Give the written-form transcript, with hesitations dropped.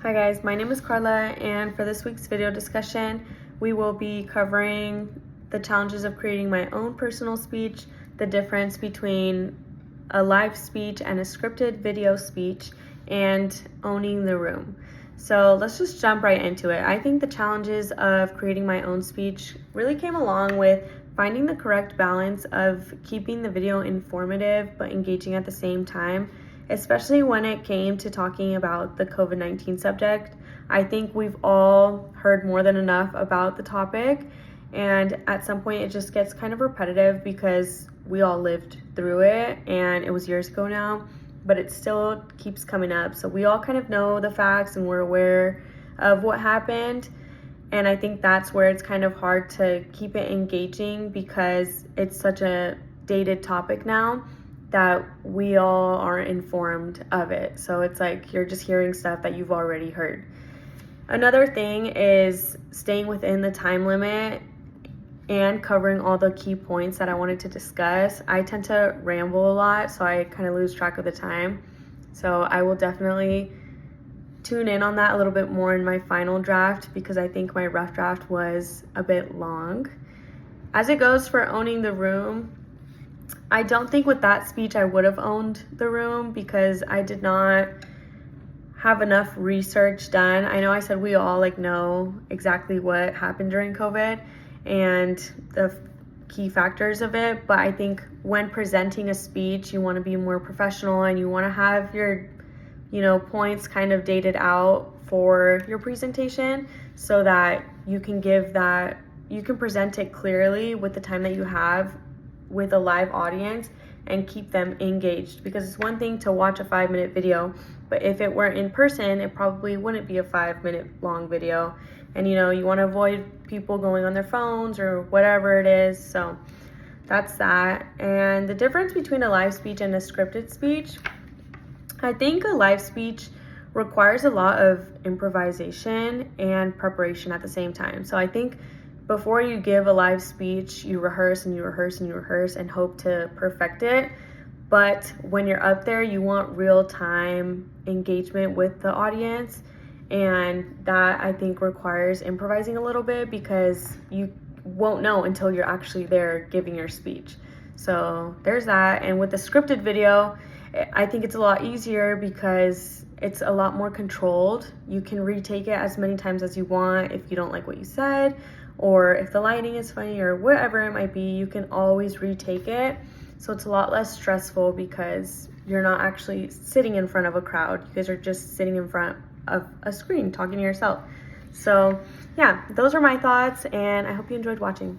Hi guys, my name is Carla, and for this week's video discussion, we will be covering the challenges of creating my own personal speech, the difference between a live speech and a scripted video speech, and owning the room. So let's just jump right into it. I think the challenges of creating my own speech really came along with finding the correct balance of keeping the video informative but engaging at the same time. Especially when it came to talking about the COVID-19 subject. I think we've all heard more than enough about the topic, and at some point it just gets kind of repetitive because we all lived through it and it was years ago now, but it still keeps coming up. So we all kind of know the facts and we're aware of what happened, and I think that's where it's kind of hard to keep it engaging because it's such a dated topic now that we all are informed of it. So it's like you're just hearing stuff that you've already heard. Another thing is staying within the time limit and covering all the key points that I wanted to discuss. I tend to ramble a lot, so I kind of lose track of the time. So I will definitely tune in on that a little bit more in my final draft because I think my rough draft was a bit long. As it goes for owning the room, I don't think with that speech I would have owned the room because I did not have enough research done. I know I said we all know exactly what happened during COVID and the key factors of it, but I think when presenting a speech, you want to be more professional and you want to have your, points kind of dated out for your presentation so that you can present it clearly with the time that you have with a live audience and keep them engaged, because it's one thing to watch a 5-minute video, but if it were in person it probably wouldn't be a 5-minute long video, and you want to avoid people going on their phones or whatever it is. So that's that. And the difference between a live speech and a scripted speech, I think a live speech requires a lot of improvisation and preparation at the same time. So I think before you give a live speech, you rehearse and you rehearse and you rehearse and hope to perfect it. But when you're up there, you want real-time engagement with the audience. And that, I think, requires improvising a little bit because you won't know until you're actually there giving your speech. So there's that. And with the scripted video, I think it's a lot easier because it's a lot more controlled. You can retake it as many times as you want if you don't like what you said, or if the lighting is funny or whatever it might be, you can always retake it. So it's a lot less stressful because you're not actually sitting in front of a crowd. You guys are just sitting in front of a screen talking to yourself. So yeah, those are my thoughts, and I hope you enjoyed watching.